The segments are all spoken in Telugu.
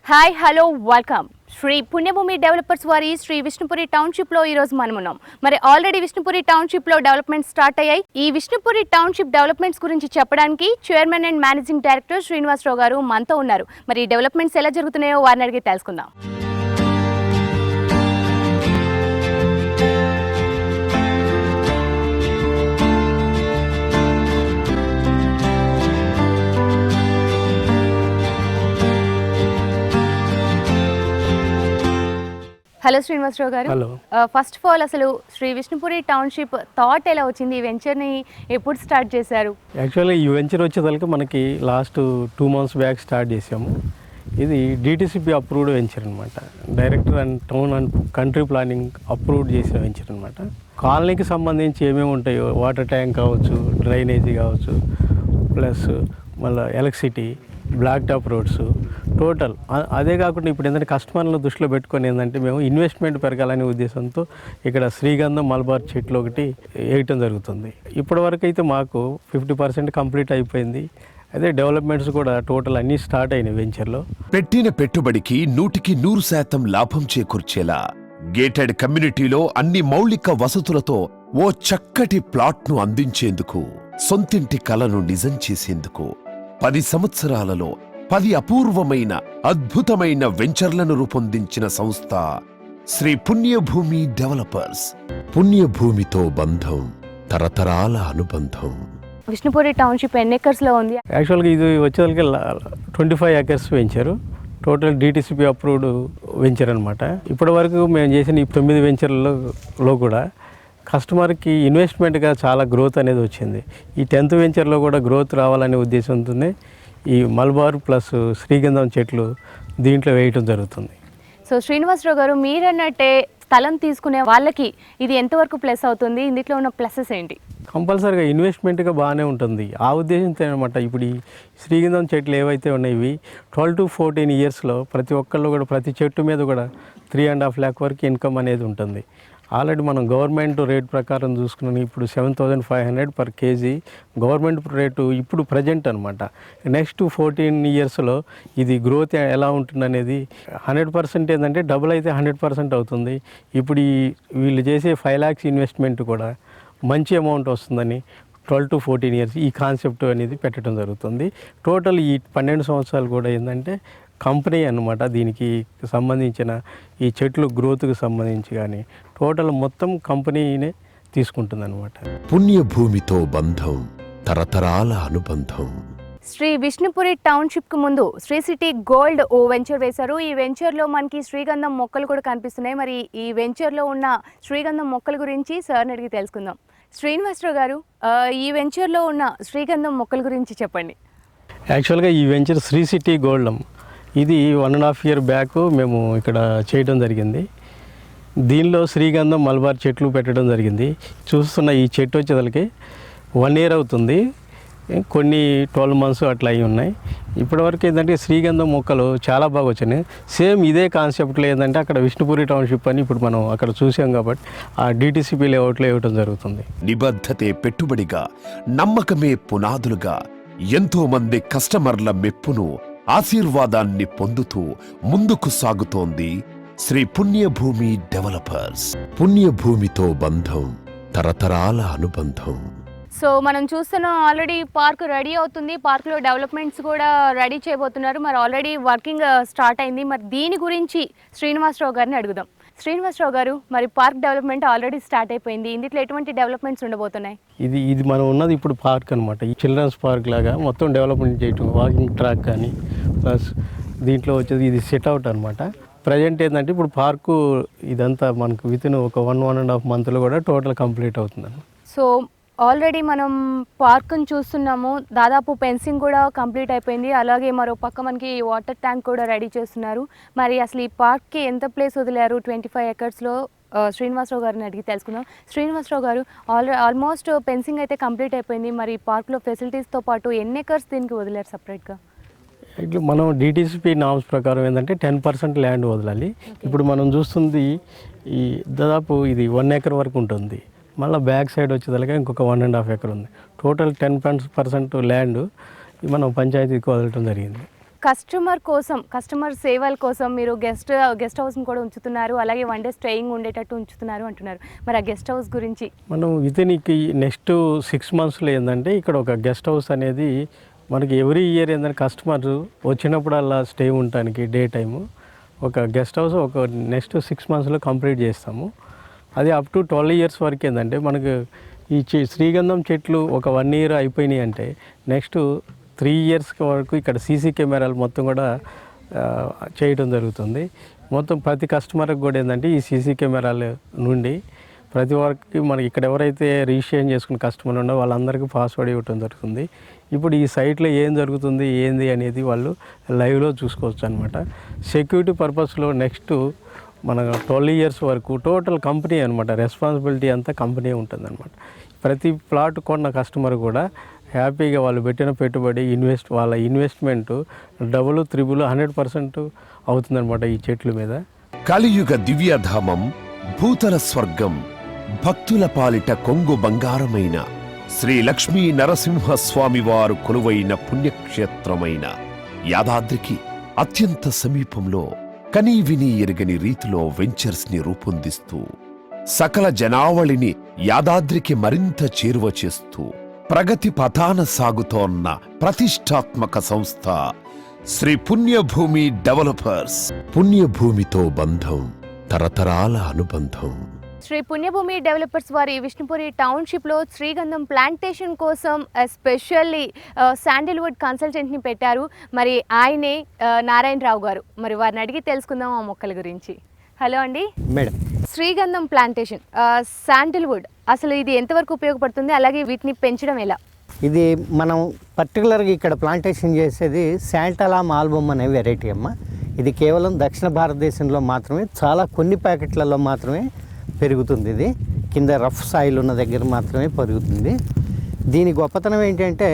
హాయ్ హలో వెల్కమ్ శ్రీ పుణ్యభూమి డెవలపర్స్ వారి శ్రీ విష్ణుపురి టౌన్షిప్ లో ఈ రోజు మనం ఉన్నాం. మరి ఆల్రెడీ విష్ణుపురి టౌన్షిప్ లో డెవలప్మెంట్ స్టార్ట్ అయ్యాయి. ఈ విష్ణుపురి టౌన్షిప్ డెవలప్మెంట్స్ గురించి చెప్పడానికి chairman and managing director Srinivasarao garu మనతో ఉన్నారు. మరి ఈ డెవలప్మెంట్స్ ఎలా జరుగుతున్నాయో వారిని అడిగి తెలుసుకుందాం. హలో శ్రీనివాసరావు గారు, ఫస్ట్ ఆఫ్ ఆల్ అసలు శ్రీ విష్ణుపురి టౌన్షిప్ థాట్ ఎలా వచ్చింది? ఈ వెంచర్ని ఎప్పుడు స్టార్ట్ చేశారు? యాక్చువల్లీ ఈ వెంచర్ వచ్చేదానికి మనకి లాస్ట్ 2 months బ్యాక్ స్టార్ట్ చేసాము. ఇది డిటిసిపి అప్రూవ్డ్ వెంచర్ అనమాట. Director and town and country planning approved చేసిన వెంచర్ అనమాట. కాలనీకి సంబంధించి ఏమేమి ఉంటాయో, వాటర్ ట్యాంక్ కావచ్చు, డ్రైనేజీ కావచ్చు, ప్లస్ మళ్ళీ electricity, black top roads, total. అదే కాకుండా ఇప్పుడు ఏంటంటే కస్టమర్లను దృష్టిలో పెట్టుకొని ఏంటంటే మేము ఇన్వెస్ట్మెంట్ పెరగాలనే ఉద్దేశంతో ఇక్కడ శ్రీగంధం మలబార్ చెట్లు ఒకటి వేయటం జరుగుతుంది. ఇప్పటివరకు అయితే మాకు 50% కంప్లీట్ అయిపోయింది. అదే డెవలప్మెంట్స్ కూడా టోటల్ అన్నీ స్టార్ట్ అయినాయి వెంచర్లో. పెట్టిన పెట్టుబడికి 100% లాభం చేకూర్చేలా గేటెడ్ కమ్యూనిటీలో అన్ని మౌలిక వసతులతో ఓ చక్కటి ప్లాట్ను అందించేందుకు, సొంతింటి కలను నిజం చేసేందుకు 10 సంవత్సరాలలో 10 అపూర్వమైన అద్భుతమైన వెంచర్లను రూపొందించిన సంస్థ శ్రీ పుణ్యభూమి డెవలపర్స్. పుణ్యభూమితో బంధం, తరతరాల అనుబంధం. విష్ణుపురి టౌన్షిప్ ఎన్ని ఎకర్స్ లో ఉంది? యాక్చువల్గా ఇది వచ్చేదానికి 25 acres venture. Total DTCP approved venture అనమాట. ఇప్పటి వరకు మేము చేసిన ఈ 9 వెంచర్లలో కూడా కస్టమర్కి ఇన్వెస్ట్మెంట్గా చాలా గ్రోత్ అనేది వచ్చింది. ఈ 10th వెంచర్లో కూడా గ్రోత్ రావాలనే ఉద్దేశంతోనే ఈ మలబార్ ప్లస్ శ్రీగంధం చెట్లు దీంట్లో వేయటం జరుగుతుంది. సో శ్రీనివాసరావు గారు, మీరన్నట్టే స్థలం తీసుకునే వాళ్ళకి ఇది ఎంతవరకు ప్లస్ అవుతుంది? ఇందులో ఉన్న ప్లసెస్ ఏంటి? కంపల్సరీగా ఇన్వెస్ట్మెంట్గా బాగానే ఉంటుంది. ఆ ఉద్దేశంతో అనమాట ఇప్పుడు ఈ శ్రీగంధం చెట్లు ఏవైతే ఉన్నాయి ఇవి 12 to 14 yearsలో ప్రతి ఒక్కళ్ళు కూడా ప్రతి చెట్టు మీద కూడా 3.5 lakh వరకు ఇన్కమ్ అనేది ఉంటుంది. ఆల్రెడీ మనం గవర్నమెంట్ రేట్ ప్రకారం చూసుకున్నాను. ఇప్పుడు 7,500 per kg గవర్నమెంట్ రేటు ఇప్పుడు ప్రజెంట్ అనమాట. నెక్స్ట్ 14 yearsలో ఇది గ్రోత్ ఎలా ఉంటుందనేది 100% ఏంటంటే డబుల్ అయితే 100% అవుతుంది. ఇప్పుడు వీళ్ళు చేసే 5 lakhs ఇన్వెస్ట్మెంట్ కూడా మంచి అమౌంట్ వస్తుందని 12 to 14 years ఈ కాన్సెప్ట్ అనేది పెట్టడం జరుగుతుంది. టోటల్ ఈ 12 సంవత్సరాలు కూడా ఏంటంటే కంపెనీ అన్నమాట. దీనికి సంబంధించిన ఈ చెట్లు గ్రోత్కి సంబంధించి కానీ టోటల్ మొత్తం కంపెనీనే తీసుకుంటుంది అనమాట. పుణ్యభూమితో బంధం, తరతరాల అనుబంధం. శ్రీ విష్ణుపురి టౌన్షిప్ కు ముందు శ్రీ సిటీ గోల్డ్ ఓ వెంచర్ వేశారు. ఈ వెంచర్లో మనకి శ్రీగంధం మొక్కలు కూడా కనిపిస్తున్నాయి. మరి ఈ వెంచర్లో ఉన్న శ్రీగంధం మొక్కల గురించి సార్ని అడిగి తెలుసుకుందాం. శ్రీనివాసరావు గారు, ఈ వెంచర్లో ఉన్న శ్రీగంధం మొక్కల గురించి చెప్పండి. యాక్చువల్గా ఈ వెంచర్ శ్రీ సిటీ గోల్డ్ ఇది 1.5 year బ్యాక్ మేము ఇక్కడ చేయడం జరిగింది. దీనిలో శ్రీగంధం మలబార్ చెట్లు పెట్టడం జరిగింది. చూస్తున్న ఈ చెట్టు వచ్చేదానికి 1 year అవుతుంది. కొన్ని 12 months అట్లా అయి ఉన్నాయి. ఇప్పటివరకు ఏంటంటే శ్రీగంధం మొక్కలు చాలా బాగా వచ్చినాయి. సేమ్ ఇదే కాన్సెప్ట్లో ఏంటంటే అక్కడ విష్ణుపురి టౌన్షిప్ అని ఇప్పుడు మనం అక్కడ చూసాం కాబట్టి ఆ డిటిసిపి లేఅవుట్లో ఇవ్వడం జరుగుతుంది. నిబద్ధతే పెట్టుబడిగా, నమ్మకమే పునాదులుగా ఎంతో మంది కస్టమర్ల మెప్పును, ఆశీర్వాదాన్ని పొందుతూ ముందుకు సాగుతోంది శ్రీ పుణ్యభూమి డెవలపర్స్. పుణ్యభూమితో బంధం, తరతరాల అనుబంధం. సో మనం చూస్తున్నాం, ఆల్రెడీ పార్క్ రెడీ అవుతుంది. పార్క్లో డెవలప్మెంట్స్ కూడా రెడీ చేయబోతున్నారు. మరి ఆల్రెడీ వర్కింగ్ స్టార్ట్ అయింది. మరి దీని గురించి శ్రీనివాసరావు గారిని అడుగుదాం. శ్రీనివాసరావు గారు, మరి పార్క్ డెవలప్మెంట్ ఆల్రెడీ స్టార్ట్ అయిపోయింది. ఇందులో ఎటువంటి డెవలప్మెంట్స్ ఉండబోతున్నాయి? ఇది మనం ఉన్నది ఇప్పుడు పార్క్ అనమాట. ఈ చిల్డ్రన్స్ పార్క్ లాగా మొత్తం డెవలప్మెంట్ చేయటం, వాకింగ్ ట్రాక్ కానీ ప్లస్ దీంట్లో వచ్చేది ఇది సెట్ అవుట్ అనమాట. ప్రజెంట్ ఏంటంటే ఇప్పుడు పార్కు ఇదంతా మనకు వితిన్ ఒక 1.5 monthలో కూడా టోటల్ కంప్లీట్ అవుతుంది. సో ఆల్రెడీ మనం పార్క్ని చూస్తున్నాము. దాదాపు ఫెన్సింగ్ కూడా కంప్లీట్ అయిపోయింది. అలాగే మరో పక్క మనకి వాటర్ ట్యాంక్ కూడా రెడీ చేస్తున్నారు. మరి అసలు ఈ పార్క్కి ఎంత ప్లేస్ వదిలారు 25 acresలో? శ్రీనివాసరావు గారిని అడిగి తెలుసుకుందాం. శ్రీనివాసరావు గారు, ఆల్మోస్ట్ ఫెన్సింగ్ అయితే కంప్లీట్ అయిపోయింది. మరి పార్క్లో ఫెసిలిటీస్తో పాటు ఎన్ని acres దీనికి వదిలారు సపరేట్గా? ఇట్లా మనం డిటిసిపి నామ్స్ ప్రకారం ఏంటంటే 10% ల్యాండ్ వదలాలి. ఇప్పుడు మనం చూస్తుంది ఈ దాదాపు ఇది 1 acre వరకు ఉంటుంది. మళ్ళీ బ్యాక్ సైడ్ వచ్చేదాకా ఇంకొక 1.5 acre ఉంది. టోటల్ 10% ల్యాండ్ మనం పంచాయతీకి వదలటం జరిగింది. కస్టమర్ కోసం, కస్టమర్ సేవల కోసం మీరు గెస్ట్ హౌస్ని కూడా ఉంచుతున్నారు, అలాగే వన్ డే స్టేయింగ్ ఉండేటట్టు ఉంచుతున్నారు అంటున్నారు. మరి ఆ గెస్ట్ హౌస్ గురించి మనం ఇతనికి నెక్స్ట్ 6 monthsలో ఏంటంటే ఇక్కడ ఒక గెస్ట్ హౌస్ అనేది మనకి ఎవ్రీ ఇయర్ ఏంటంటే కస్టమర్ వచ్చినప్పుడల్లా స్టే ఉండటానికి డే టైము ఒక గెస్ట్ హౌస్ ఒక నెక్స్ట్ 6 monthsలో కంప్లీట్ చేస్తాము. అది అప్ టు 12 years వరకు ఏంటంటే మనకు ఈ శ్రీగంధం చెట్లు ఒక 1 year అయిపోయినాయి అంటే నెక్స్ట్ 3 years వరకు ఇక్కడ సీసీ కెమెరాలు మొత్తం కూడా చేయడం జరుగుతుంది. మొత్తం ప్రతి కస్టమర్కి కూడా ఏంటంటే ఈ సీసీ కెమెరాల నుండి ప్రతి ఒక్కరికి మనకి ఇక్కడ ఎవరైతే రిజిస్ట్రేషన్ చేసుకున్న కస్టమర్ ఉండో వాళ్ళందరికీ పాస్వర్డ్ ఇవ్వడం జరుగుతుంది. ఇప్పుడు ఈ సైట్లో ఏం జరుగుతుంది ఏంది అనేది వాళ్ళు లైవ్లో చూసుకోవచ్చు అనమాట. సెక్యూరిటీ పర్పస్లో నెక్స్ట్ మన 12 years వరకు టోటల్ కంపెనీ అనమాట, రెస్పాన్సిబిలిటీ అంతా కంపెనీ ఉంటుందన్నమాట. ప్రతి ప్లాట్ కొన్న కస్టమర్ కూడా హ్యాపీగా వాళ్ళు పెట్టిన పెట్టుబడి వాళ్ళ ఇన్వెస్ట్మెంట్ డబుల్ 100% అవుతుందన్నమాట ఈ చెట్ల మీద. కలియుగ దివ్యధామం, భూతల స్వర్గం, భక్తుల పాలిట కొంగు బంగారమైన శ్రీ లక్ష్మీ నరసింహస్వామి వారు కొలువైన పుణ్యక్షేత్రమైన యాదాద్రికి అత్యంత సమీపంలో కనీ విని ఎరగని రీతిలో వెంచర్స్ ని రూపొందిస్తూ సకల జనావళిని యాదాద్రికి మరింత చేరువ చేస్తూ ప్రగతి పథాన సాగుతోన్న ప్రతిష్టాత్మక సంస్థ శ్రీ పుణ్యభూమి డెవలపర్స్. పుణ్యభూమితో బంధం, తరతరాల అనుబంధం. శ్రీ పుణ్యభూమి డెవలపర్స్ వారి విష్ణుపురి టౌన్షిప్లో శ్రీగంధం ప్లాంటేషన్ కోసం స్పెషల్లీ శాండిల్వుడ్ కన్సల్టెంట్ని పెట్టారు. మరి ఆయనే నారాయణరావు గారు. మరి వారిని అడిగి తెలుసుకుందాం ఆ మొక్కల గురించి. హలో అండి మేడం. శ్రీగంధం ప్లాంటేషన్ శాండిల్వుడ్ అసలు ఇది ఎంతవరకు ఉపయోగపడుతుంది, అలాగే వీటిని పెంచడం ఎలా? ఇది మనం పర్టికులర్గా ఇక్కడ ప్లాంటేషన్ చేసేది శాంటలామ్ ఆల్బమ్ అనే వెరైటీ అమ్మ. ఇది కేవలం దక్షిణ భారతదేశంలో మాత్రమే చాలా కొన్ని ప్యాకెట్లలో మాత్రమే పెరుగుతుంది. ఇది కింద రఫ్ సాయిల్ ఉన్న దగ్గర మాత్రమే పెరుగుతుంది. దీని గొప్పతనం ఏంటంటే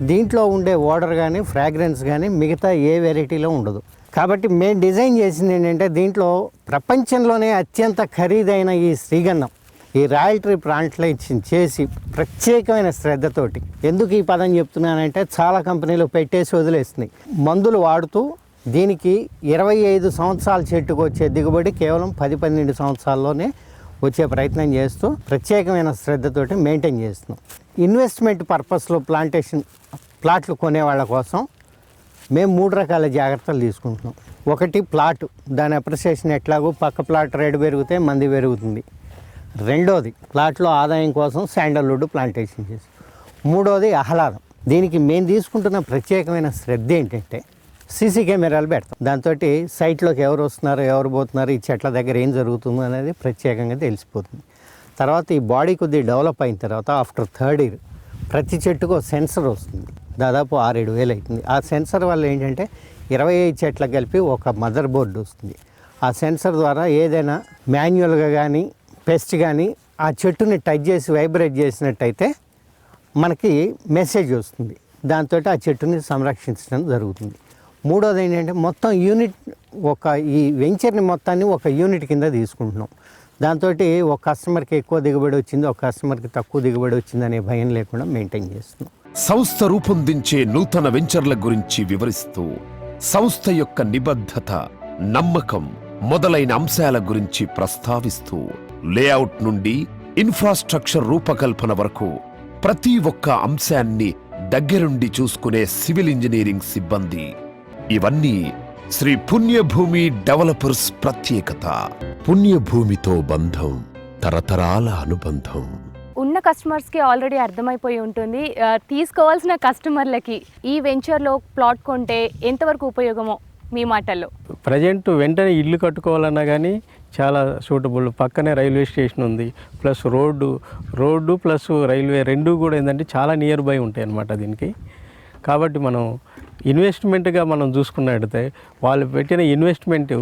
దీంట్లో ఉండే ఓడర్ కానీ ఫ్రాగ్రెన్స్ కానీ మిగతా ఏ వెరైటీలో ఉండదు. కాబట్టి మేము డిజైన్ చేసింది ఏంటంటే దీంట్లో ప్రపంచంలోనే అత్యంత ఖరీదైన ఈ శ్రీగంధం ఈ రాయల్ ట్రీ ప్లాంటేషన్ చేసి ప్రత్యేకమైన శ్రద్ధతోటి, ఎందుకు ఈ పదం చెప్తున్నానంటే చాలా కంపెనీలు పెట్టేసి వదిలేస్తున్నాయి. మందులు వాడుతూ దీనికి 25 సంవత్సరాల చెట్టుకు వచ్చే దిగుబడి కేవలం 10-12 సంవత్సరాల్లోనే వచ్చే ప్రయత్నం చేస్తూ ప్రత్యేకమైన శ్రద్ధతోటి మెయింటైన్ చేస్తున్నాం. ఇన్వెస్ట్మెంట్ పర్పస్లో ప్లాట్లు కొనే వాళ్ళ కోసం మేము 3 రకాల జాగ్రత్తలు తీసుకుంటున్నాం. ఒకటి ప్లాట్, దాని అప్రిసియేషన్ ఎట్లాగో పక్క ప్లాట్ రేటు పెరిగితే మంది పెరుగుతుంది. రెండోది ప్లాట్లో ఆదాయం కోసం శాండల్వుడ్ ప్లాంటేషన్ చేసి. మూడోది ఆహ్లాదం. దీనికి మేము తీసుకుంటున్న ప్రత్యేకమైన శ్రద్ధ ఏంటంటే సీసీ కెమెరాలు పెడతాం. దాంతో సైట్లోకి ఎవరు వస్తున్నారు ఎవరు పోతున్నారు ఈ చెట్ల దగ్గర ఏం జరుగుతుందో అనేది ప్రత్యేకంగా తెలిసిపోతుంది. తర్వాత ఈ బాడీ కొద్దిగా డెవలప్ అయిన తర్వాత ఆఫ్టర్ 3rd year ప్రతి చెట్టుకు సెన్సర్ వస్తుంది. దాదాపు 6-7 వేలు అవుతుంది. ఆ సెన్సర్ వల్ల ఏంటంటే 25 చెట్లకు కలిపి ఒక మదర్ బోర్డు వస్తుంది. ఆ సెన్సర్ ద్వారా ఏదైనా మాన్యువల్గా కానీ పెస్ట్ కానీ ఆ చెట్టుని టచ్ చేసి వైబ్రేట్ చేసినట్టయితే మనకి మెసేజ్ వస్తుంది. దాంతో ఆ చెట్టుని సంరక్షించడం జరుగుతుంది. మూడోది ఏంటంటే మొత్తం ఈ వెంచర్ని మొత్తాన్ని ఒక యూనిట్ కింద తీసుకుంటున్నాం. దాంతో ఒక కస్టమర్కి ఎక్కువ దిగుబడి వచ్చింది, ఒక కస్టమర్కి తక్కువ దిగుబడి వచ్చిందనే భయం లేకుండా మెయింటైన్ చేస్తున్నాం. సంస్థ రూపొందించే నూతన వెంచర్ల గురించి వివరిస్తూ సంస్థ యొక్క నిబద్ధత, నమ్మకం మొదలైన అంశాల గురించి ప్రస్తావిస్తూ లేఅవుట్ నుండి ఇన్ఫ్రాస్ట్రక్చర్ రూపకల్పన వరకు ప్రతి ఒక్క అంశాన్ని దగ్గరుండి చూసుకునే సివిల్ ఇంజనీరింగ్ సిబ్బంది. ఇవన్నీ శ్రీ పుణ్యభూమి డెవలపర్స్ ప్రత్యేకత. పుణ్యభూమితో బంధం, తరతరాల అనుబంధం. ఉన్న కస్టమర్స్కి ఆల్రెడీ అర్థమైపోయి ఉంటుంది. తీసుకోవాల్సిన కస్టమర్లకి ఈ వెంచర్లో ప్లాట్ కొంటే ఎంతవరకు ఉపయోగమో మీ మాటల్లో. ప్రజెంట్ వెంటనే ఇల్లు కట్టుకోవాలన్నా కానీ చాలా సూటబుల్. పక్కనే రైల్వే స్టేషన్ ఉంది, ప్లస్ రోడ్డు ప్లస్ రైల్వే రెండు కూడా ఏంటంటే చాలా నియర్ బై ఉంటాయి అన్నమాట దీనికి. కాబట్టి మనం ఇన్వెస్ట్మెంట్గా మనం చూసుకున్నట్టయితే వాళ్ళు పెట్టిన ఇన్వెస్ట్మెంట్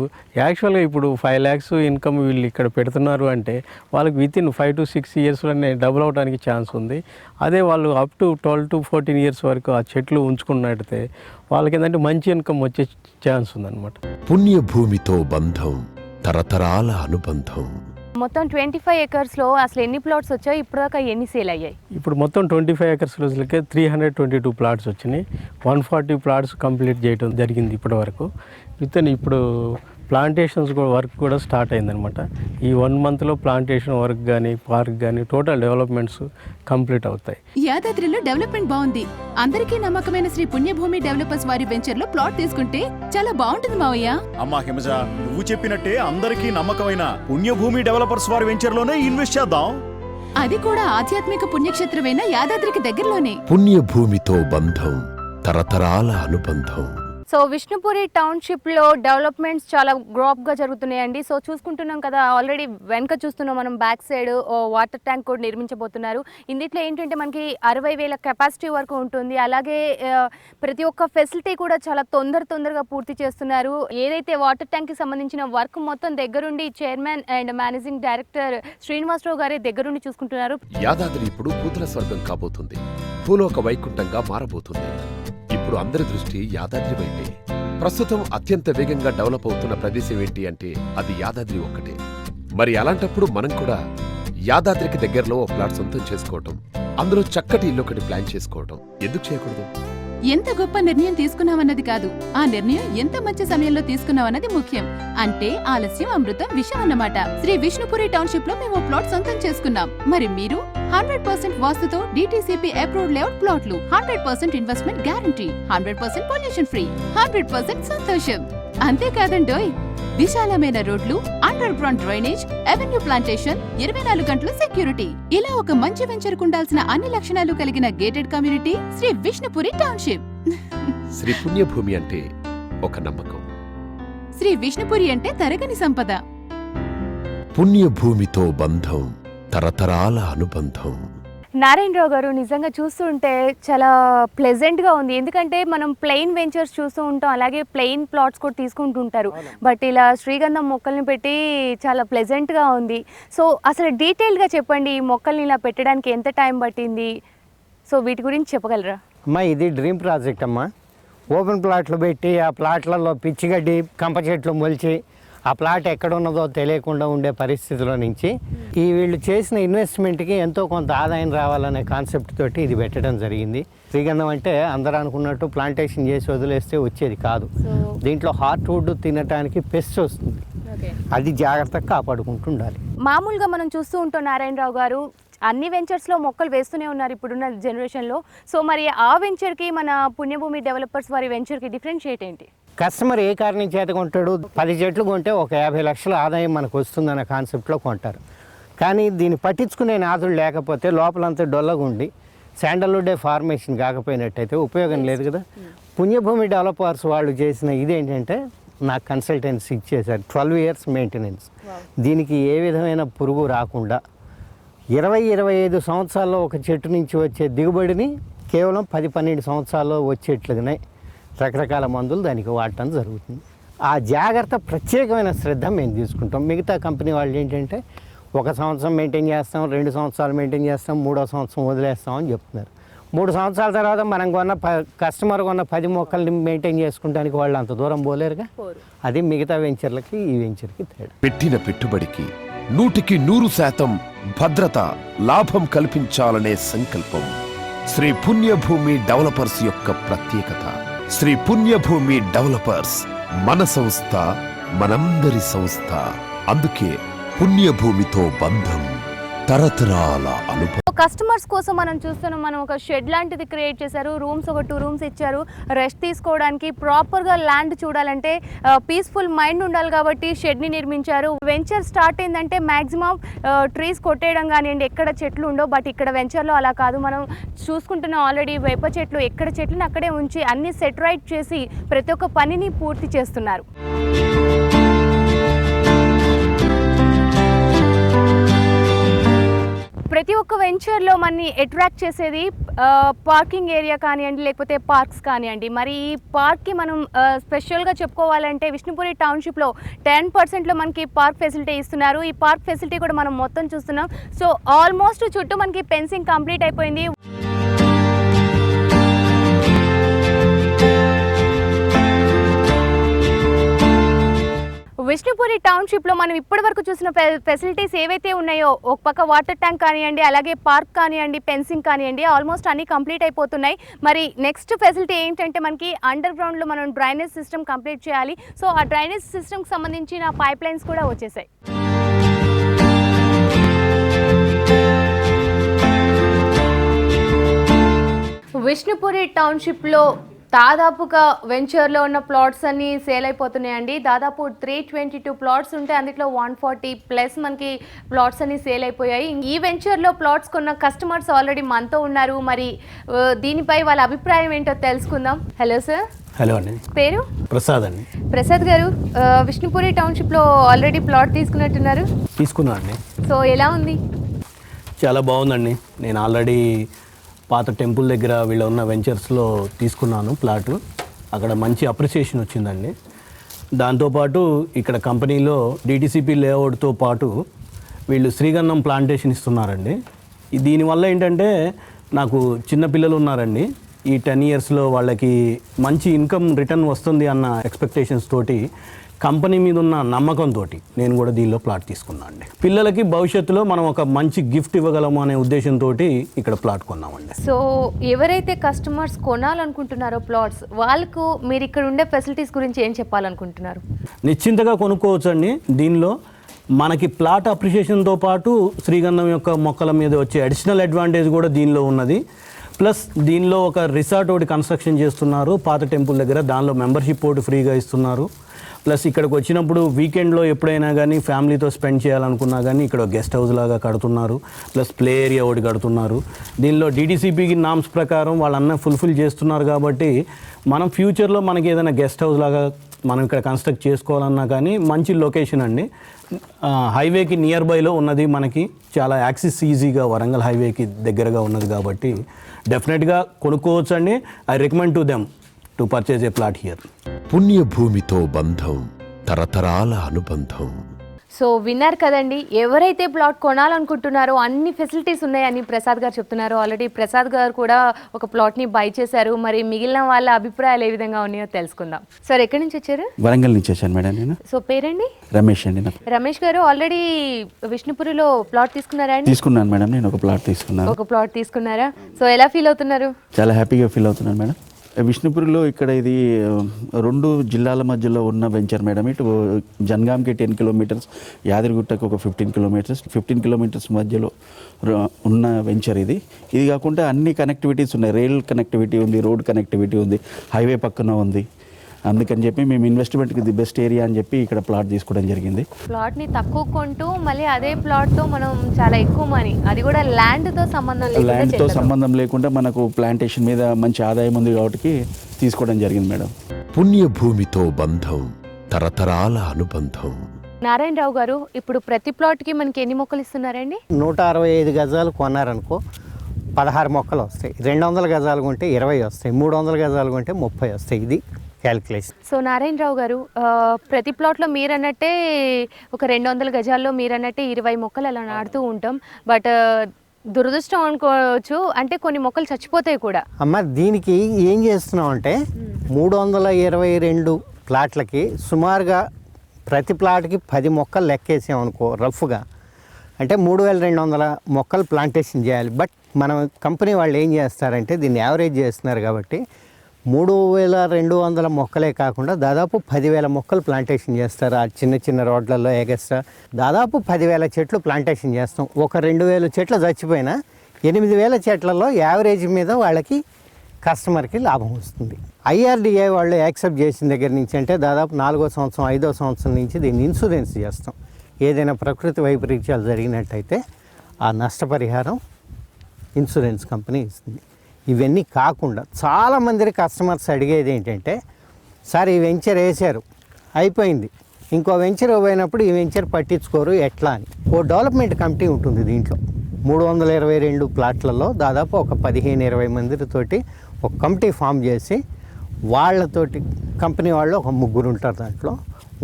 యాక్చువల్గా ఇప్పుడు 5 lakhs ఇన్కమ్ వీళ్ళు ఇక్కడ పెడుతున్నారు అంటే వాళ్ళకి వితిన్ 5 to 6 yearsలోనే డబుల్ అవడానికి ఛాన్స్ ఉంది. అదే వాళ్ళు అప్ టు 12 to 14 years వరకు ఆ చెట్లు ఉంచుకున్నట్టయితే వాళ్ళకి ఏంటంటే మంచి ఇన్కమ్ వచ్చే ఛాన్స్ ఉందన్నమాట. పుణ్యభూమితో బంధం, తరతరాల అనుబంధం. మొత్తం 25 acresలో అసలు ఎన్ని ప్లాట్స్ వచ్చాయి, ఇప్పుడు దాకా ఎన్ని సేల్ అయ్యాయి? ఇప్పుడు మొత్తం 25 acres రోజులకే 322 ప్లాట్స్ వచ్చినాయి. 140 ప్లాట్స్ కంప్లీట్ చేయడం జరిగింది ఇప్పటి వరకు. ఇప్పుడు ప్లాంటేషన్స్ వర్క్ కూడా స్టార్ట్ అయిందనమాట. ఈ 1 monthలో ప్లాంటేషన్ వర్క్ కానీ పార్క్ కానీ టోటల్ డెవలప్మెంట్స్ కంప్లీట్ అవుతాయి. యాదాద్రిలో డెవలప్మెంట్ బాగుంది. అందరికీ నమ్మకమైన శ్రీ పుణ్యభూమి డెవలపర్స్ వారి వెంచర్ లో ప్లాట్ తీసుకుంటే చాలా బాగుంటుంది మావయ్య. అమ్మా హిమజ, నువ్వు చెప్పినట్టే అందరికీ నమ్మకమైన పుణ్యభూమి డెవలపర్స్ వారి వెంచర్ లోనే ఇన్వెస్ట్ చేద్దాం. అది కూడా ఆధ్యాత్మిక పుణ్యక్షేత్రమైన యాదాద్రికి దగ్గరలోనే. పుణ్యభూమితో బంధం, తరతరాల అనుబంధం. సో విష్ణుపురి టౌన్షిప్లో డెవలప్మెంట్స్ చాలా గ్రోప్గా జరుగుతున్నాయండి. సో చూసుకుంటున్నాం కదా, ఆల్రెడీ వెనక చూస్తున్నాం మనం, బ్యాక్ సైడ్ వాటర్ ట్యాంక్ కూడా నిర్మించబోతున్నారు. ఇందులో ఏంటంటే మనకి 60,000 కెపాసిటీ వరకు ఉంటుంది. అలాగే ప్రతి ఒక్క ఫెసిలిటీ కూడా చాలా తొందరగా పూర్తి చేస్తున్నారు. ఏదైతే వాటర్ ట్యాంక్కి సంబంధించిన వర్క్ మొత్తం దగ్గరుండి chairman and managing director Srinivasarao గారి దగ్గరుండి చూసుకుంటున్నారు. యాదాద్రి ఇప్పుడు పూతల స్వర్గం కాబోతుంది, భూలోక వైకుంఠంగా మారబోతుంది. ఇప్పుడు అందరి దృష్టి యాదాద్రి వైపే. ప్రస్తుతం అత్యంత వేగంగా డెవలప్ అవుతున్న ప్రదేశం ఏంటి అంటే అది యాదాద్రి ఒక్కటే. మరి అలాంటప్పుడు మనం కూడా యాదాద్రికి దగ్గరలో ఓ ప్లాట్ సొంతం చేసుకోవటం, అందులో చక్కటి ఇల్లు ఒకటి ప్లాన్ చేసుకోవటం ఎందుకు చేయకూడదు? ఎంత గొప్ప నిర్ణయం తీసుకున్నావన్నది కాదు, ఆ నిర్ణయం ఎంత మంచి సమయంలో తీసుకున్నావన్నది ముఖ్యం. అంటే ఆలస్యం అమృతం విషయం అన్నమాట. శ్రీ విష్ణుపురి టౌన్షిప్ లో మేము ప్లాట్ సొంతం చేసుకున్నాం. మరి మీరు 100% వాస్తుతో DTCP అప్రూవ్డ్ లేఅవుట్ ప్లాట్లు, 100% ఇన్వెస్ట్మెంట్ గ్యారంటీ, 100% పొల్యూషన్ ఫ్రీ, 100% సంతోషం. అంతేకాదండోయ్, విశాలమైన రోడ్లు, under ground drainage, avenue plantation, 24 గంటల సెక్యూరిటీ, ఇలా ఒక మంచి వెంచర్ కుండాల్సిన అన్ని లక్షణాలు కలిగిన gated community Shri Vishnupuri township. Shri Punyabhoomi అంటే ఒక నమ్మకం, శ్రీ విష్ణుపురి అంటే తరగని సంపద. పుణ్యభూమితో బంధం, తరతరాల అనుబంధం. నారాయణరావు గారు, నిజంగా చూస్తుంటే చాలా ప్లెజెంట్గా ఉంది. ఎందుకంటే మనం ప్లెయిన్ వెంచర్స్ చూస్తూ ఉంటాం, అలాగే ప్లెయిన్ ప్లాట్స్ కూడా తీసుకుంటూ ఉంటారు. బట్ ఇలా శ్రీగంధం మొక్కల్ని పెట్టి చాలా ప్లెజెంట్గా ఉంది. సో అసలు డీటెయిల్గా చెప్పండి, ఈ మొక్కల్ని ఇలా పెట్టడానికి ఎంత టైం పట్టింది? సో వీటి గురించి చెప్పగలరా? అమ్మా, ఇది డ్రీమ్ ప్రాజెక్ట్ అమ్మా. ఓపెన్ ప్లాట్లు పెట్టి ఆ ప్లాట్లలో పిచ్చిగడ్డి కంప చెట్లు మొలిచి ఆ ప్లాట్ ఎక్కడ ఉన్నదో తెలియకుండా ఉండే పరిస్థితిలో నుంచి వీళ్ళు చేసిన ఇన్వెస్ట్మెంట్కి ఎంతో కొంత ఆదాయం రావాలనే కాన్సెప్ట్ తోటి ఇది పెట్టడం జరిగింది. శ్రీగంధం అంటే అందరూ అనుకున్నట్టు ప్లాంటేషన్ చేసి వదిలేస్తే వచ్చేది కాదు. దీంట్లో హార్ట్ వుడ్ తినడానికి పెస్ట్ వస్తుంది, అది జాగ్రత్తగా కాపాడుకుంటూ ఉండాలి. మామూలుగా మనం చూస్తూ ఉంటాం నారాయణరావు గారు, అన్ని వెంచర్స్లో మొక్కలు వేస్తూనే ఉన్నారు ఇప్పుడున్న జనరేషన్లో. సో మరి ఆ వెంచర్కి మన పుణ్యభూమి డెవలపర్స్ వారి వెంచర్కి డిఫరెన్షియేట్ ఏంటి? కస్టమర్ ఏ కారణం చేత కొంటాడు? 10 చెట్లు కొంటే ఒక 50 లక్షల ఆదాయం మనకు వస్తుందన్న కాన్సెప్ట్లో కొంటారు. కానీ దీన్ని పట్టించుకునే నాదులు లేకపోతే లోపలంతా డొల్లగా ఉండి శాండల్వుడ్ ఫార్మేషన్ కాకపోయినట్టయితే ఉపయోగం లేదు కదా. పుణ్యభూమి డెవలపర్స్ వాళ్ళు చేసిన ఇదేంటంటే నాకు కన్సల్టెన్సీ ఇచ్చేసారు, 12 years మెయింటెనెన్స్. దీనికి ఏ విధమైన పురుగు రాకుండా 20-25 సంవత్సరాల్లో ఒక చెట్టు నుంచి వచ్చే దిగుబడిని కేవలం 10-12 సంవత్సరాల్లో వచ్చేట్లుగానే రకరకాల మందులు దానికి వాడటం జరుగుతుంది. ఆ జాగ్రత్త ప్రత్యేకమైన శ్రద్ధ మేము తీసుకుంటాం. మిగతా కంపెనీ వాళ్ళు ఏంటంటే 1 సంవత్సరం మెయింటైన్ చేస్తాం, 2 సంవత్సరాలు మెయింటైన్ చేస్తాం, 3వ సంవత్సరం వదిలేస్తామని చెప్తున్నారు. 3 సంవత్సరాల తర్వాత మనం కస్టమర్ కొన్న 10 మొక్కల్ని మెయింటైన్ చేసుకుంటానికి వాళ్ళు అంత దూరం పోలేరుగా. అది మిగతా వెంచర్లకి ఈ వెంచర్కి తేడా. పెట్టిన పెట్టుబడికి 100% భద్రత, లాభం కల్పించాలనే సంకల్పం శ్రీ పుణ్యభూమి డెవలపర్స్ యొక్క ప్రత్యేకత. శ్రీ పుణ్యభూమి డెవలపర్స్ మన సంస్థ, మనందరి సంస్థ. అందుకే పుణ్యభూమితో బంధం, తరతరాల అనుభవం. కస్టమర్స్ కోసం మనం చూస్తున్నాం, మనం ఒక షెడ్ లాంటిది క్రియేట్ చేశారు. రూమ్స్ ఒక 2 rooms ఇచ్చారు రెస్ట్ తీసుకోవడానికి. ప్రాపర్గా ల్యాండ్ చూడాలంటే పీస్ఫుల్ మైండ్ ఉండాలి కాబట్టి షెడ్ని నిర్మించారు. వెంచర్ స్టార్ట్ అయిందంటే మ్యాక్సిమం ట్రీస్ కొట్టేయడం కానివ్వండి, ఎక్కడ చెట్లు ఉండవు. బట్ ఇక్కడ వెంచర్లో అలా కాదు. మనం చూసుకుంటున్నాం ఆల్రెడీ వేప చెట్లు, ఎక్కడ చెట్లను అక్కడే ఉంచి అన్ని సెట్ రైట్ చేసి ప్రతి ఒక్క పనిని పూర్తి చేస్తున్నారు. ప్రతి ఒక్క వెంచర్లో మనని అట్రాక్ట్ చేసేది పార్కింగ్ ఏరియా కానివ్వండి, లేకపోతే పార్క్స్ కానివ్వండి. మరి ఈ పార్క్కి మనం స్పెషల్గా చెప్పుకోవాలంటే విష్ణుపురి టౌన్షిప్లో 10%లో మనకి పార్క్ ఫెసిలిటీ ఇస్తున్నారు. ఈ పార్క్ ఫెసిలిటీ కూడా మనం మొత్తం చూస్తున్నాం. సో ఆల్మోస్ట్ చుట్టూ మనకి ఫెన్సింగ్ కంప్లీట్ అయిపోయింది. విష్ణుపురి టౌన్షిప్లో మనం ఇప్పటి వరకు చూసిన ఫెసిలిటీస్ ఏవైతే ఉన్నాయో, ఒక పక్క వాటర్ ట్యాంక్ కానివ్వండి, అలాగే పార్క్ కానివ్వండి, ఫెన్సింగ్ కానివ్వండి, ఆల్మోస్ట్ అన్నీ కంప్లీట్ అయిపోతున్నాయి. మరి నెక్స్ట్ ఫెసిలిటీ ఏంటంటే మనకి అండర్ గ్రౌండ్లో మనం డ్రైనేజ్ సిస్టమ్ కంప్లీట్ చేయాలి. సో ఆ డ్రైనేజ్ సిస్టమ్కి సంబంధించిన పైప్ లైన్స్ కూడా వచ్చేసాయి. విష్ణుపురి టౌన్షిప్లో దాదాపుగా వెంచర్లో ఉన్న ప్లాట్స్ అన్నీ సేల్ అయిపోతున్నాయండి. దాదాపు 322 ప్లాట్స్ ఉంటే అందులో 140+ మనకి ప్లాట్స్ అన్నీ సేల్ అయిపోయాయి. ఈ వెంచర్లో ప్లాట్స్ కొన్న కస్టమర్స్ ఆల్రెడీ మనతో ఉన్నారు. మరి దీనిపై వాళ్ళ అభిప్రాయం ఏంటో తెలుసుకుందాం. Hello sir. హలో అండి. పేరు? ప్రసాద్ అండి. ప్రసాద్ గారు, విష్ణుపురి టౌన్షిప్లో ఆల్రెడీ ప్లాట్ తీసుకున్నట్టున్నారు. తీసుకున్నా అండి. సో ఎలా ఉంది? చాలా బాగుందండి. నేను ఆల్రెడీ పాత టెంపుల్ దగ్గర వీళ్ళ ఉన్న వెంచర్స్లో తీసుకున్నాను ప్లాటు. అక్కడ మంచి అప్రిసియేషన్ వచ్చిందండి. దాంతోపాటు ఇక్కడ కంపెనీలో డిటిసిపి లేఅవుట్తో పాటు వీళ్ళు శ్రీగంధం ప్లాంటేషన్ ఇస్తున్నారండి. దీనివల్ల ఏంటంటే నాకు చిన్న పిల్లలు ఉన్నారండి. ఈ 10 ఇయర్స్లో వాళ్ళకి మంచి ఇన్కమ్ రిటర్న్ వస్తుంది అన్న ఎక్స్పెక్టేషన్స్ తోటి, కంపెనీ మీద ఉన్న నమ్మకంతో నేను కూడా దీనిలో ప్లాట్ తీసుకున్నాను అండి. పిల్లలకి భవిష్యత్తులో మనం ఒక మంచి గిఫ్ట్ ఇవ్వగలము అనే ఉద్దేశంతో ఇక్కడ ప్లాట్ కొన్నామండి. సో ఎవరైతే కస్టమర్స్ కొనాలనుకుంటున్నారో ప్లాట్స్, వాళ్ళకు మీరు ఇక్కడ ఉండే ఫెసిలిటీస్ గురించి ఏం చెప్పాలనుకుంటున్నారు? నిశ్చింతగా కొనుక్కోవచ్చు అండి. దీనిలో మనకి ప్లాట్ అప్రిషియేషన్తో పాటు శ్రీగంధం యొక్క మొక్కల మీద వచ్చే అడిషనల్ అడ్వాంటేజ్ కూడా దీనిలో ఉన్నది. ప్లస్ దీనిలో ఒక రిసార్ట్ ఒకటి కన్స్ట్రక్షన్ చేస్తున్నారు పాత టెంపుల్ దగ్గర. దానిలో మెంబర్షిప్ ఒకటి ఫ్రీగా ఇస్తున్నారు. ప్లస్ ఇక్కడికి వచ్చినప్పుడు వీకెండ్లో ఎప్పుడైనా కానీ ఫ్యామిలీతో స్పెండ్ చేయాలనుకున్నా కానీ ఇక్కడ గెస్ట్ హౌస్ లాగా కడుతున్నారు. ప్లస్ ప్లే ఏరియా ఒకటి కడుతున్నారు. దీనిలో డిటిసిపికి నామ్స్ ప్రకారం వాళ్ళన్న ఫుల్ఫిల్ చేస్తున్నారు. కాబట్టి మనం ఫ్యూచర్లో మనకి ఏదైనా గెస్ట్ హౌస్ లాగా మనం ఇక్కడ కన్స్ట్రక్ట్ చేసుకోవాలన్నా కానీ మంచి లొకేషన్ అండి. హైవేకి నియర్ బైలో ఉన్నది. మనకి చాలా యాక్సెస్ ఈజీగా వరంగల్ హైవేకి దగ్గరగా ఉన్నది కాబట్టి డెఫినెట్గా కొనుక్కోవచ్చు అండి. I recommend to them to purchase a plot here. పుణ్యభూమితో బంధం, తరతరాల అనుబంధం. సో విన్నారు కదండి, ఎవరైతే ప్లాట్ కొనాలనుకుంటున్నారో అన్ని ఫెసిలిటీస్ ఉన్నాయని ప్రసాద్ గారు చెప్తున్నారు. ఆల్రెడీ ప్రసాద్ గారు కూడా ఒక ప్లాట్ని బై చేశారు. మరి మిగిలిన వాళ్ళ అభిప్రాయాలు ఏ విధంగా ఉన్నాయో తెలుసుకుందాం. సార్, ఎక్కడి నుంచి వచ్చారు? వరంగల్ నుంచి వచ్చాను మేడం. నేను సో పేరండి? రమేష్ అండి. రమేష్ గారు, ఆల్రెడీ విష్ణుపురిలో ప్లాట్ తీసుకున్నారా అండి? తీసుకున్నాను మేడం. నేను ఒక ప్లాట్ తీసుకున్నాను. ఒక ప్లాట్ తీసుకున్నారా? సో ఎలా ఫీల్ అవుతున్నారు? చాలా హ్యాపీగా ఫీల్ అవుతున్నాను మేడం. విష్ణుపురిలో ఇక్కడ ఇది 2 జిల్లాల మధ్యలో ఉన్న వెంచర్ మేడం. ఇటు జనగాంకి 10 కిలోమీటర్స్, యాదగిరిగుట్టకు ఒక 15 కిలోమీటర్స్ మధ్యలో ఉన్న వెంచర్ ఇది. ఇది కాకుండా అన్ని కనెక్టివిటీస్ ఉన్నాయి. రైల్ కనెక్టివిటీ ఉంది, రోడ్ కనెక్టివిటీ ఉంది, హైవే పక్కన ఉంది. అందుకని చెప్పి మేము ఇన్వెస్ట్మెంట్కి ది బెస్ట్ ఏరియా అని చెప్పి ఇక్కడ ప్లాట్ తీసుకోవడం జరిగింది. ప్లాట్ని తక్కువ కొంటూ మళ్ళీ అదే ప్లాట్తో మనం చాలా ఎక్కువ మనీ, అది కూడా ల్యాండ్తో సంబంధం లేకుండా మనకు ప్లాంటేషన్ మీద మంచి ఆదాయం ఉంది కాబట్టి తీసుకోవడం జరిగింది మేడం. పుణ్యభూమితో బంధం, తరతరాల అనుబంధం. నారాయణరావు గారు, ఇప్పుడు ప్రతి ప్లాట్కి మనకి ఎన్ని మొక్కలు ఇస్తున్నారండి? 165 గజాలు కొన్నారనుకో 16 మొక్కలు వస్తాయి. 200 గజాలు కొంటే 20 వస్తాయి. 300 గజాలు కొంటే 30 వస్తాయి. ఇది క్యాల్కులేషన్. సో నారాయణరావు గారు, ప్రతి ప్లాట్లో మీరన్నట్టే ఒక 200 గజాల్లో మీరన్నట్టే 20 మొక్కలు అలా నాటుతూ ఉంటాం. బట్ దురదృష్టం అనుకోవచ్చు, అంటే కొన్ని మొక్కలు చచ్చిపోతాయి కూడా. అమ్మ, దీనికి ఏం చేస్తున్నాం అంటే 322 ప్లాట్లకి సుమారుగా ప్రతి ప్లాట్కి 10 మొక్కలు లెక్కేసామనుకో రఫ్గా, అంటే 3200 మొక్కలు ప్లాంటేషన్ చేయాలి. బట్ మన కంపెనీ వాళ్ళు ఏం చేస్తారంటే దీన్ని యావరేజ్ చేస్తున్నారు కాబట్టి 3200 మొక్కలే కాకుండా దాదాపు 10,000 మొక్కలు ప్లాంటేషన్ చేస్తారు. ఆ చిన్న చిన్న రోడ్లలో ఎగస్ట్రా దాదాపు 10,000 చెట్లు ప్లాంటేషన్ చేస్తాం. ఒక 2,000 చెట్లు చచ్చిపోయినా 8,000 చెట్లలో యావరేజ్ మీద వాళ్ళకి కస్టమర్కి లాభం వస్తుంది. IRDA వాళ్ళు యాక్సెప్ట్ చేసిన దగ్గర నుంచి అంటే దాదాపు 4వ సంవత్సరం 5వ సంవత్సరం నుంచి దీన్ని ఇన్సూరెన్స్ చేస్తాం. ఏదైనా ప్రకృతి వైపరీత్యాలు జరిగినట్టయితే ఆ నష్టపరిహారం ఇన్సూరెన్స్ కంపెనీ ఇస్తుంది. ఇవన్నీ కాకుండా చాలామంది కస్టమర్స్ అడిగేది ఏంటంటే, సార్ ఈ వెంచర్ వేసారు అయిపోయింది, ఇంకో వెంచర్ పోయినప్పుడు ఈ వెంచర్ పట్టించుకోరు ఎట్లా అని. ఓ డెవలప్మెంట్ కమిటీ ఉంటుంది దీంట్లో. 322 ప్లాట్లలో దాదాపు ఒక 15-20 మందితోటి ఒక కమిటీ ఫామ్ చేసి వాళ్ళతోటి కంపెనీ వాళ్ళు ఒక 3 ఉంటారు. దాంట్లో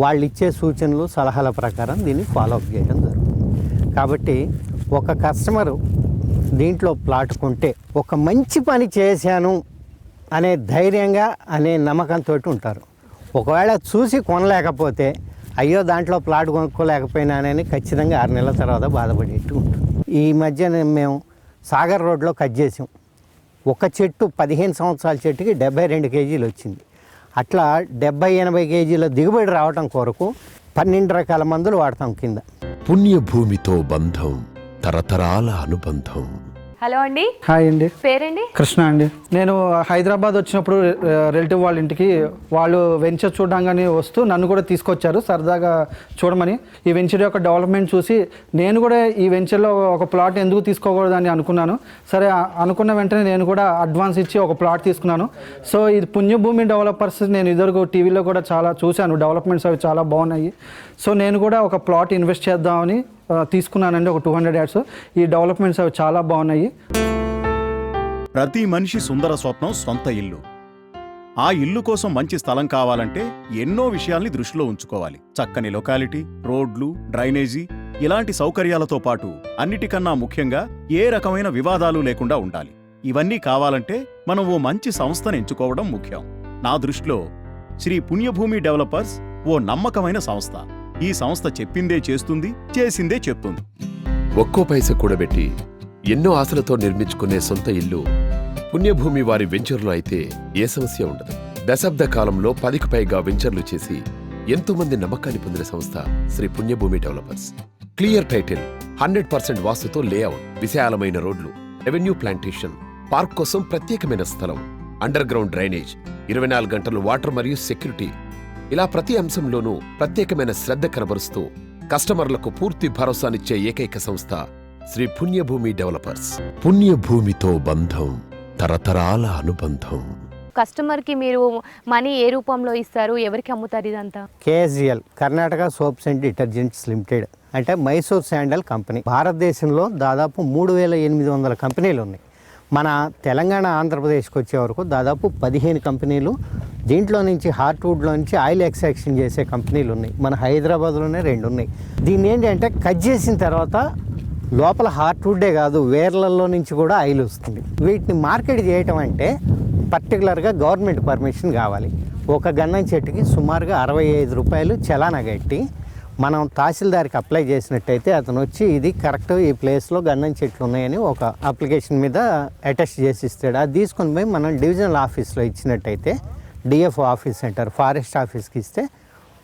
వాళ్ళు ఇచ్చే సూచనలు సలహాల ప్రకారం దీన్ని ఫాలోఅప్ చేయడం జరుగుతుంది. కాబట్టి ఒక కస్టమరు దీంట్లో ప్లాట్ కొంటే ఒక మంచి పని చేశాను అనే ధైర్యంగా అనే నమ్మకంతో ఉంటారు. ఒకవేళ చూసి కొనలేకపోతే అయ్యో దాంట్లో ప్లాట్ కొనుక్కోలేకపోయినానని ఖచ్చితంగా 6 నెలల తర్వాత బాధపడేట్టు ఉంటుంది. ఈ మధ్య మేము సాగర్ రోడ్లో కట్ చేసాం. ఒక చెట్టు 15 సంవత్సరాల చెట్టుకి 72 కేజీలు వచ్చింది. అట్లా 70-80 కేజీల దిగుబడి రావటం కొరకు 12 రకాల మందులు వాడతాం కింద. పుణ్యభూమితో బంధం, తరతరాల అనుబంధం. హలో అండి, హాయ్ అండి, పేరండి? కృష్ణ అండి. నేను హైదరాబాద్ వచ్చినప్పుడు రిలేటివ్ వాళ్ళ ఇంటికి వాళ్ళు వెంచర్ చూడగానే వస్తూ నన్ను కూడా తీసుకొచ్చారు సరదాగా చూడమని. ఈ వెంచర్ యొక్క డెవలప్మెంట్ చూసి నేను కూడా ఈ వెంచర్లో ఒక ప్లాట్ ఎందుకు తీసుకోకూడదని అనుకున్నాను. సరే అనుకున్న వెంటనే నేను కూడా అడ్వాన్స్ ఇచ్చి ఒక ప్లాట్ తీసుకున్నాను. సో ఇది పుణ్యభూమి డెవలపర్స్, నేను ఇదివరకు టీవీలో కూడా చాలా చూశాను, డెవలప్మెంట్స్ అవి చాలా బాగున్నాయి. సో నేను కూడా ఒక ప్లాట్ ఇన్వెస్ట్ చేద్దామని తీసుకున్నానండి, ఒక 200 యార్డ్స్. ఈ డెవలప్మెంట్స్ అవి చాలా బాగున్నాయి. ప్రతి మనిషి సుందర స్వప్నం సొంత ఇల్లు. ఆ ఇల్లు కోసం మంచి స్థలం కావాలంటే ఎన్నో విషయాల్ని దృష్టిలో ఉంచుకోవాలి. చక్కని లొకాలిటీ, రోడ్లు, డ్రైనేజీ ఇలాంటి సౌకర్యాలతో పాటు అన్నిటికన్నా ముఖ్యంగా ఏ రకమైన వివాదాలు లేకుండా ఉండాలి. ఇవన్నీ కావాలంటే మనం ఓ మంచి సంస్థను ఎంచుకోవడం ముఖ్యం. నా దృష్టిలో శ్రీ పుణ్యభూమి డెవలపర్స్ ఓ నమ్మకమైన సంస్థ. ఈ సంస్థ చెప్పిందే చేస్తుంది, చేసిందే చెప్తుంది. ఒక్కో పైస కూడబెట్టి ఎన్నో ఆశలతో నిర్మించుకునే సొంత ఇల్లు పుణ్యభూమి వారి వెంచర్లో అయితే ఏ సమస్య ఉండదు. దశాబ్ద కాలంలో 10కి పైగా వెంచర్లు చేసి ఎంతో మంది నమ్మకాన్ని పొందిన సంస్థ శ్రీ పుణ్యభూమి డెవలపర్స్. క్లియర్ టైటిల్, 100% వాస్తుతో లేఅవుట్, విశాలమైన రోడ్లు, రెవెన్యూ ప్లాంటేషన్, పార్క్ కోసం ప్రత్యేకమైన స్థలం, అండర్ గ్రౌండ్ డ్రైనేజ్, 24 గంటలు వాటర్ మరియు సెక్యూరిటీ, ఇలా ప్రతి అంశంలోనూ ప్రత్యేకమైన శ్రద్ధ కనబరుస్తూ కస్టమర్లకు పూర్తి భరోసానిచ్చే ఏకైక సంస్థ శ్రీ పుణ్యభూమి డెవలపర్స్. పుణ్యభూమితో బంధం, తరతరాల అనుబంధం. కస్టమర్కి మీరు మనీ ఏ రూపంలో ఇస్తారు, ఎవరికి అమ్ముతారు ఇదంతా? KSGL, Karnataka soaps and detergents limited, అంటే మైసూర్ శాండల్ కంపెనీ. భారతదేశంలో దాదాపు 3800 కంపెనీలు ఉన్నాయి. మన తెలంగాణ, ఆంధ్రప్రదేశ్కి వచ్చే వరకు దాదాపు 15 కంపెనీలు, దీంట్లో నుంచి హార్ట్వుడ్లో నుంచి ఆయిల్ ఎక్స్ట్రాక్షన్ చేసే కంపెనీలు ఉన్నాయి. మన హైదరాబాద్లోనే 2 ఉన్నాయి. దీన్ని ఏంటంటే కట్ చేసిన తర్వాత లోపల హార్ట్వుడ్డే కాదు, వేర్లలో నుంచి కూడా ఆయిల్ వస్తుంది. వీటిని మార్కెట్ చేయటం అంటే పర్టికులర్గా గవర్నమెంట్ పర్మిషన్ కావాలి. ఒక గంధం చెట్టుకి సుమారుగా 65 రూపాయలు చలానా కట్టి మనం తహసీల్దార్కి అప్లై చేసినట్టయితే అతను వచ్చి ఇది కరెక్ట్, ఈ ప్లేస్లో గంధం చెట్లు ఉన్నాయని ఒక అప్లికేషన్ మీద అటెస్ట్ చేసి ఇస్తాడు. అది తీసుకొని పోయి మనం డివిజనల్ ఆఫీస్లో ఇచ్చినట్టయితే, డిఎఫ్ఓ ఆఫీస్ సెంటర్, ఫారెస్ట్ ఆఫీస్కి ఇస్తే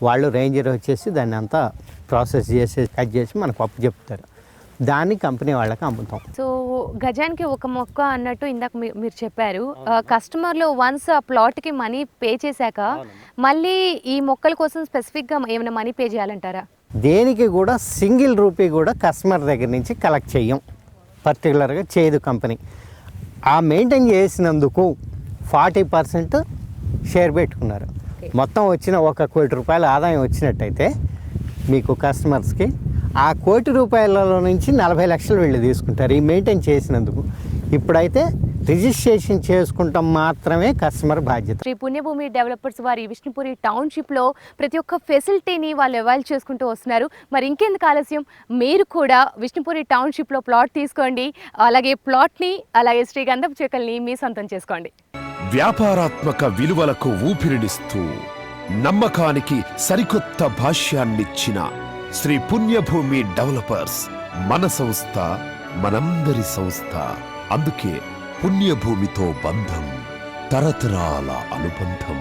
వాళ్ళు రేంజర్ వచ్చేసి దాన్ని అంతా ప్రాసెస్ చేసి కట్ చేసి మనకు అప్పు చెప్తారు. దాన్ని కంపెనీ వాళ్ళకి అమ్ముతాం. సో గజానికి ఒక మొక్క అన్నట్టు ఇందాక మీరు చెప్పారు. కస్టమర్లు వన్స్ ఆ ప్లాట్కి మనీ పే చేశాక మళ్ళీ ఈ మొక్కల కోసం స్పెసిఫిక్గా ఏమైనా మనీ పే చేయాలంటారా? దేనికి కూడా సింగిల్ రూపీ కూడా కస్టమర్ దగ్గర నుంచి కలెక్ట్ చెయ్యం. పర్టికులర్గా చేయదు కంపెనీ. ఆ మెయింటైన్ చేసినందుకు 40% షేర్ పెట్టుకున్నారు. మొత్తం వచ్చిన 1 కోటి రూపాయల ఆదాయం వచ్చినట్టయితే మీకు కస్టమర్స్కి ఆ 1 కోటి రూపాయలలో నుంచి 40 లక్షలు వీళ్ళు తీసుకుంటారు ఈ మెయింటైన్ చేసినందుకు. ఇప్పుడైతే రిజిస్ట్రేషన్ చేసుకుంటాం మాత్రమే కస్టమర్ బాధ్యత. శ్రీ పుణ్యభూమి డెవలపర్స్ వారి విష్ణుపురి టౌన్షిప్లో ప్రతి ఒక్క ఫెసిలిటీని వాళ్ళు అవైల్ చేసుకుంటూ వస్తున్నారు. మరి ఇంకెందుకు ఆలస్యం, మీరు కూడా విష్ణుపురి టౌన్షిప్లో ప్లాట్ తీసుకోండి. అలాగే ప్లాట్ని, అలాగే శ్రీగంధపు చెక్కల్ని మీ సొంతం చేసుకోండి. వ్యాపారాత్మక విలువలకు ఊపిరినిస్తూ నమ్మకానికి సరికొత్త భాష్యాన్నిచ్చిన శ్రీ పుణ్యభూమి డెవలపర్స్ మన సంస్థ, మనందరి సంస్థ. అందుకే పుణ్యభూమితో బంధం, తరతరాల అనుబంధం.